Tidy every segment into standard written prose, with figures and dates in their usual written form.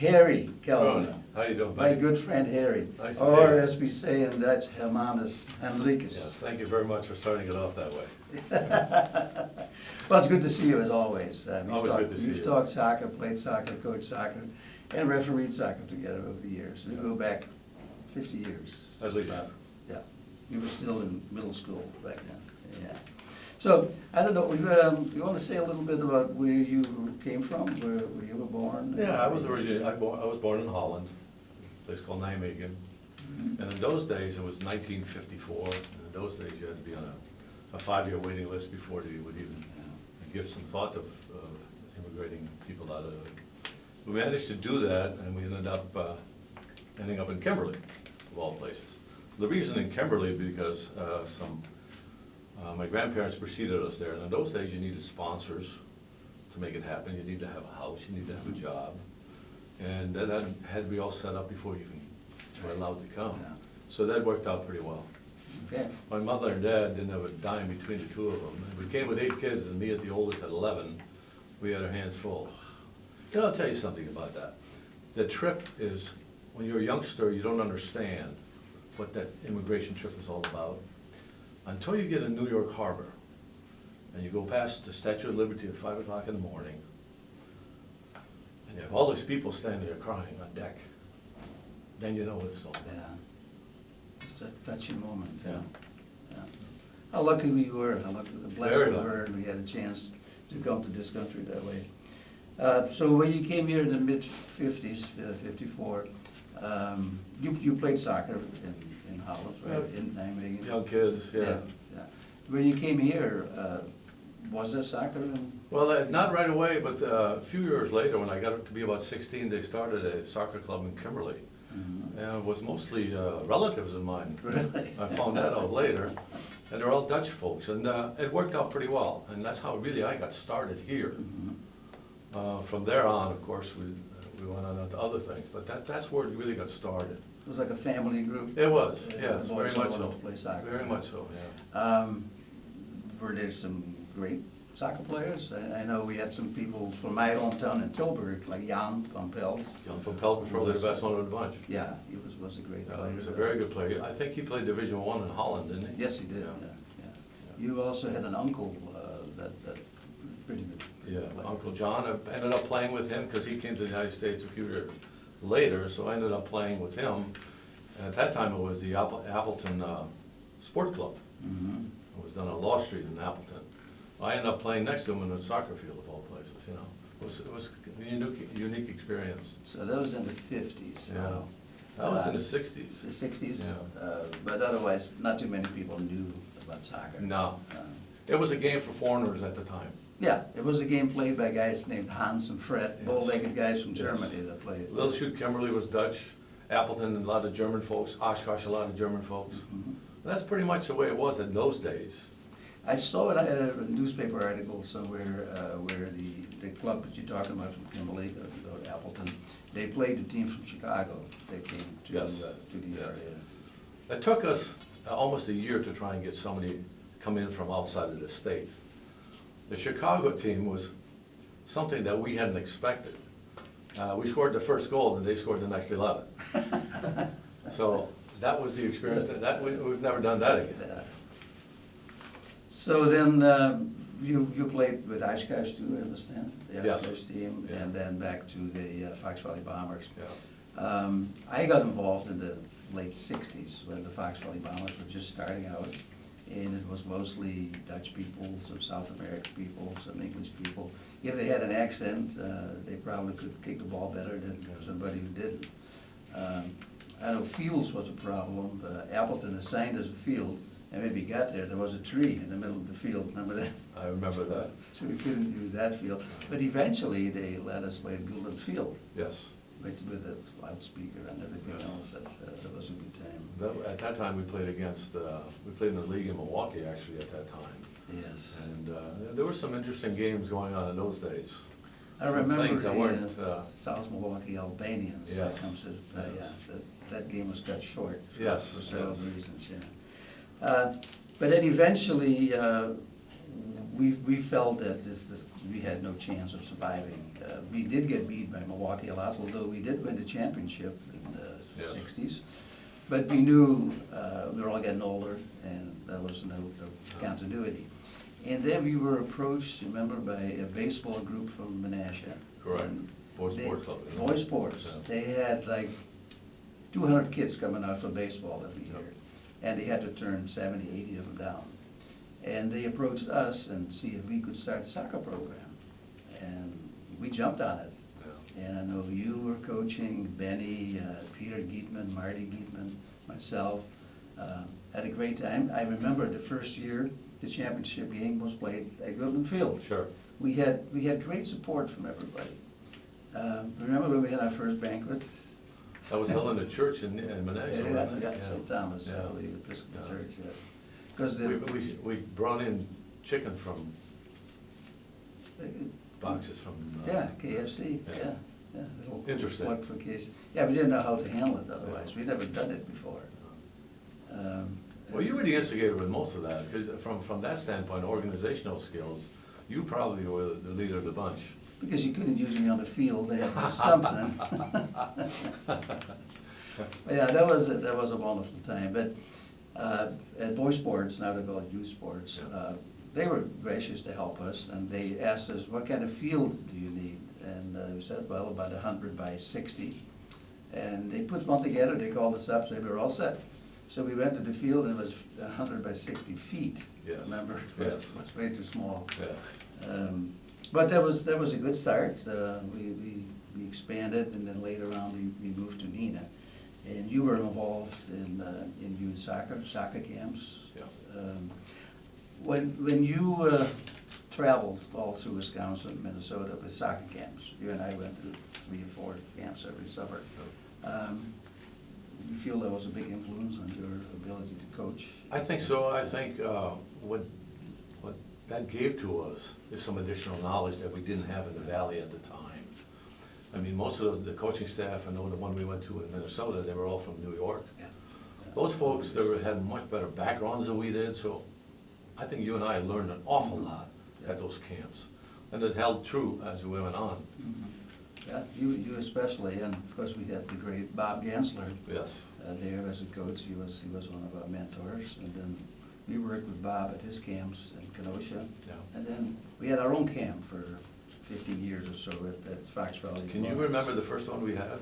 Harry Kelderman. How you doing, My buddy? good friend Harry. Nice to Or see you. as we say in Dutch, Hermanus Henricus. Yes, thank you very much for starting it off that way. Well, it's good to see you as always. Always good to see We've you. talked soccer, played soccer, coached soccer, and refereed soccer together over the years. We go back 50 years. At least. Yeah, you were still in middle school back then, yeah. So, I don't know, you want to say a little bit about where you came from, where you were born? Yeah, I was born in Holland, a place called Nijmegen. Mhm. And in those days, it was 1954, and in those days you had to be on a 5-year waiting list before you would even give some thought of immigrating people out of it. We managed to do that, and we ended up in Kimberley, of all places. The reason in Kimberley, because my grandparents preceded us there, and in those days you needed sponsors to make it happen. You need to have a house, you need to have a job, and that had to be all set up before you even were allowed to come. Yeah. So that worked out pretty well. Okay. My mother and dad didn't have a dime between the two of them. And we came with 8 kids, and me at the oldest at 11, we had our hands full. You know, I'll tell you something about that. The trip is, when you're a youngster, you don't understand what that immigration trip is all about until you get in New York Harbor, and you go past the Statue of Liberty at 5 o'clock in the morning, and you have all those people standing there crying on deck. Then you know what it's all about. Yeah, it's a touchy moment, Yeah. yeah. How lucky we were, how lucky, blessed Very we lucky. were, we had a chance to come to this country that way. So when you came here in the mid-50s, 54, you played soccer in Holland, right, in Nijmegen? Young kids, yeah. Yeah. When you came here, was there soccer in? Well, not right away, but a few years later, when I got to be about 16, they started a soccer club in Kimberley. Mhm. And it was mostly relatives of mine. Really? I found that out later. And they're all Dutch folks, and it worked out pretty well. And that's how really I got started here. Mhm. From there on, of course, we went on to other things, but that's where it really got started. It was like a family group? It was, The yes, boys very all much wanted so. to play soccer. Very much so, yeah. Were there some great soccer players? I know we had some people from my hometown in Tilburg, like Jan van Pelt. John van Pelt was probably the best one of the bunch. Yeah, he was a great player. He was a very good player. I think he played Division I in Holland, didn't he? Yes, he did, Yeah. yeah. You also had an uncle that pretty good. Yeah, player. Uncle John, I ended up playing with him because he came to the United States a few years later, so I ended up playing with him. And at that time, it was the Appleton Sport Club. Mhm. It was done on Law Street in Appleton. I ended up playing next to him in a soccer field of all places, you know. It was a unique experience. So that was in the 50s. Yeah. Wow. That was in the 60s. The 60s? Yeah. But otherwise, not too many people knew about soccer. No, Uh, it was a game for foreigners at the time. Yeah, it was a game played by guys named Hans and Fred, Yes. bow-legged guys from Yes. Germany that played it. Little Chute Kimberley was Dutch, Appleton, a lot of German folks, Oshkosh, a lot of German folks. Mhm. That's pretty much the way it was in those days. I saw a newspaper article somewhere where the club that you're talking about from Kimberley, or Appleton, they played the team from Chicago. They came to Yes. to the Yeah. area. It took us almost a year to try and get somebody come in from outside of the state. The Chicago team was something that we hadn't expected. We scored the first goal and they scored the next 11. So that was the experience, we've never done that again. Yeah. So then you played with Oshkosh too, I understand? The Yes. Oshkosh team, Yeah. and then back to the Fox Valley Bombers. Yeah. I got involved in the late 60s when the Fox Valley Bombers were just starting out. And it was mostly Dutch people, some South American people, some English people. If they had an accent, they probably could kick the ball better than somebody who didn't. I know fields was a problem. Appleton assigned us a field, and when we got there was a tree in the middle of the field, remember that? I remember that, So we couldn't use that field. But eventually, they let us play at Goulden Field, yes. with a loudspeaker and everything else. That was a good time. At that time, we played we played in the league in Milwaukee actually at that time. Yes. And there were some interesting games going on in those days. I Some remember things that weren't, the South Milwaukee Albanians. Yes. That game was cut short Yes, for several yes. reasons, yeah. But then eventually, we felt that we had no chance of surviving. We did get beat by Milwaukee a lot, although we did win the championship in the Yeah. 60s. But we knew we were all getting older, and there was no continuity. And then we were approached, remember, by a baseball group from Menasha. Correct. And Boys they- Sports Club. Boys Sports. Yeah. They had like 200 kids coming out for baseball every Yeah. year, and they had to turn 70, 80 of them down. And they approached us and see if we could start a soccer program. And we jumped on it. Yeah. And I know you were coaching, Benny, Peter Gietman, Marty Gietman, myself. Had a great time. I remember the first year, the championship game was played at Goodland Field. Sure. We had great support from everybody. Remember when we had our first banquet? That was held in a church in Menasha, wasn't it? Yeah, St. Thomas, I Yeah. believe, Episcopal Yeah. Church, yeah. Because We brought in chicken from boxes from. yeah, KFC, Yeah. yeah, yeah. little Interesting. plug for case. Yeah, we didn't know how to handle it otherwise. We'd never done it before. Well, you were the instigator with most of that, because from that standpoint, organizational skills, you probably were the leader of the bunch. Because you couldn't use me on the field, they had to do something. Yeah, that was a wonderful time, but at Boy Sports, now they're called youth sports, Yeah. they were gracious to help us, and they asked us, what kind of field do you need? And we said, well, about 100 by 60. And they put one together, they called us up, said we were all set. So we went to the field, and it was 100 by 60 feet. Yes. Remember, it Yes. was way too small. Yeah. But that was a good start. We expanded, and then later on, we moved to Neenah. And you were involved in youth soccer camps. Yeah. When you traveled all through Wisconsin, Minnesota with soccer camps, you and I went to 3 or 4 camps every summer. You feel that was a big influence on your ability to coach? I think so. I think what that gave to us is some additional knowledge that we didn't have in the Valley at the time. I mean, most of the coaching staff, I know the one we went to in Minnesota, they were all from New York. Yeah. Those folks, had much better backgrounds than we did, so I think you and I learned an awful lot at those camps. And it held true as we went on. Mhm. Yeah, you especially, and of course, we had the great Bob Gansler Yes. there as a coach. He was one of our mentors, and then we worked with Bob at his camps in Kenosha. Yeah. And then we had our own camp for 15 years or so at Fox Valley. Can you remember the first one we had?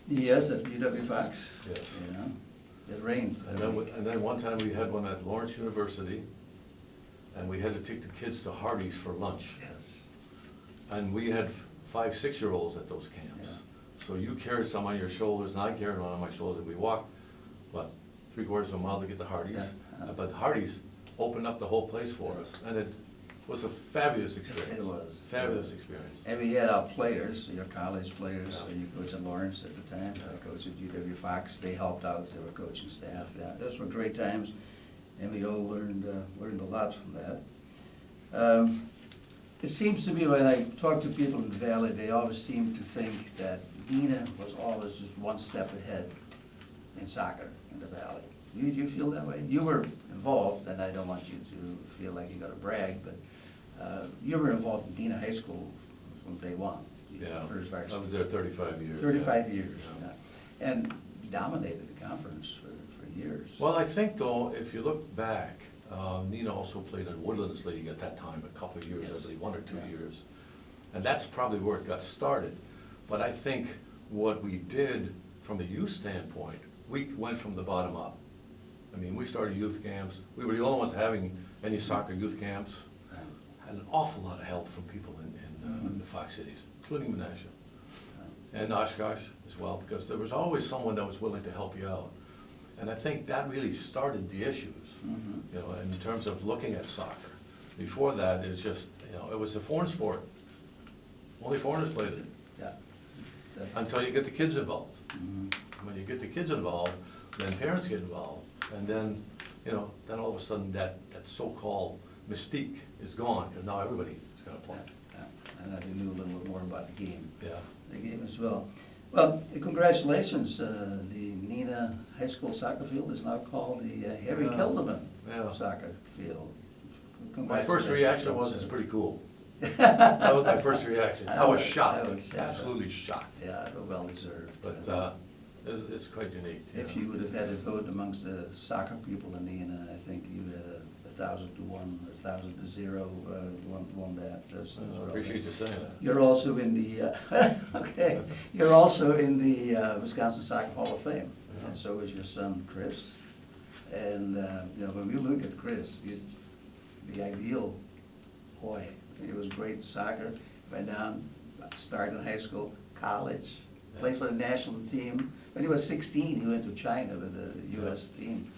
Yes, at UW Fox. Yes. Yeah, it rained. And then one time we had one at Lawrence University, and we had to take the kids to Hardee's for lunch. Yes. And we had 5, 6-year-olds at those camps. Yeah. So you carried some on your shoulders, and I carried one on my shoulders, and we walked, what, 3/4 of a mile to get to Hardee's? Yeah. But Hardee's opened up the whole place for us, and it was a fabulous experience. It was. Fabulous experience. And we had our players, your college players, Yeah. you coached at Lawrence at the time, I coached at UW Fox, they helped out, they were coaching staff. Yeah, those were great times, and we all learned a lot from that. It seems to me when I talk to people in the Valley, they always seem to think that Neenah was always just one step ahead in soccer in the Valley. Do you feel that way? You were involved, and I don't want you to feel like you gotta brag, but you were involved in Neenah High School from day one. Yeah, First varsity. I was there 35 years. 35 years, Yeah. yeah. And dominated the conference for years. Well, I think though, if you look back, Neenah also played in Woodlands League at that time, a couple of years, Yes. I believe, 1 or 2 Yeah. years. And that's probably where it got started. But I think what we did from a youth standpoint, we went from the bottom up. I mean, we started youth camps, we were the only ones having any soccer youth camps. Had an awful lot of help from people in the Fox cities, including Menasha. And Oshkosh as well, because there was always someone that was willing to help you out. And I think that really started the issues, Mhm. you know, in terms of looking at soccer. Before that, it's just, you know, it was a foreign sport. Only foreigners played it, Yeah. That's- until you get the kids involved. Mhm. When you get the kids involved, then parents get involved, and then, you know, then all of a sudden that so-called mystique is gone, because now everybody is gonna play. Yeah. And I knew a little bit more about the game. Yeah. The game as well. Well, congratulations, the Neenah High School soccer field is now called the Harry Yeah. Kelderman Yeah. soccer field. My first congratulations. reaction was, it's pretty cool. That was my first reaction. I was shocked, I would say so. absolutely shocked. Yeah, well deserved. But it's quite unique. If you would have had a vote amongst the soccer people in Indiana, I think you had 1,000 to 1, 1,000 to 0 won that. I appreciate you saying that. You're also in the, okay, you're also in the Wisconsin Soccer Hall of Fame, and so is your son, Chris. And, you know, when we look at Chris, he's the ideal boy. He was great at soccer, went down, started in high school, college, played for the national team. When he was 16, he went to China with the U.S. team,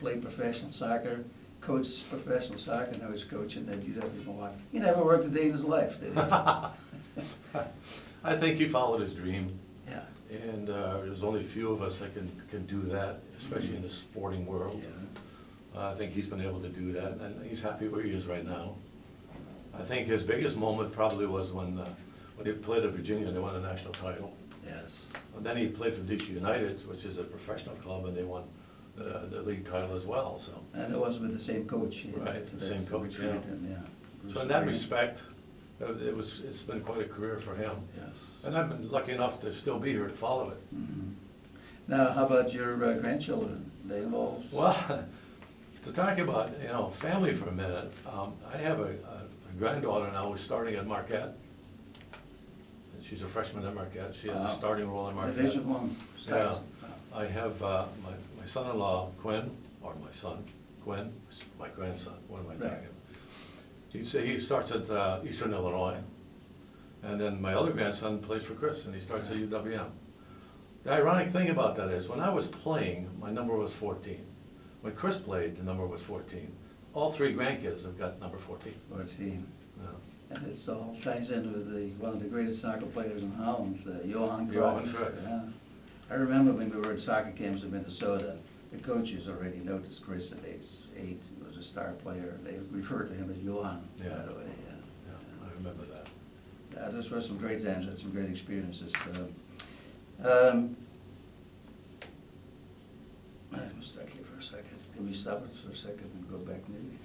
played professional soccer, coached professional soccer, now he's coaching at UW-Milwaukee. He never worked a day in his life, did he? I think he followed his dream, Yeah. and there's only a few of us that can do that, especially in the sporting world. Yeah. I think he's been able to do that, and he's happy where he is right now. I think his biggest moment probably was when he played at Virginia, and they won a national title. Yes. And then he played for DC United, which is a professional club, and they won the league title as well, so. And it was with the same coach. Right, the same coach, yeah. Yeah. So in that respect, it's been quite a career for him. Yes. And I've been lucky enough to still be here to follow it. Mhm. Now, how about your grandchildren? They involved? Well, to talk about, family for a minute, I have a granddaughter now who's starting at Marquette. And she's a freshman at Marquette. She has a starting role at Marquette. Division I. Yeah. I have my son-in-law, Quinn, or my son, Quinn, my grandson, what am I Right. talking? He starts at Eastern Illinois, and then my other grandson plays for Chris, and he starts at UWM. The ironic thing about that is, when I was playing, my number was 14. When Chris played, the number was 14. All three grandkids have got number 14. 14. Yeah. And it's all ties in with one of the greatest soccer players in Holland, Johan Cruyff. Johan Cruyff. Yeah. I remember when we were at soccer camps in Minnesota, the coaches already noticed Chris at age 8. He was a star player. They referred to him as Johan, by Yeah. the way. Yeah, I remember that. Yeah, those were some great times, had some great experiences. I'm stuck here for a second. Can we stop it for a second and go back maybe?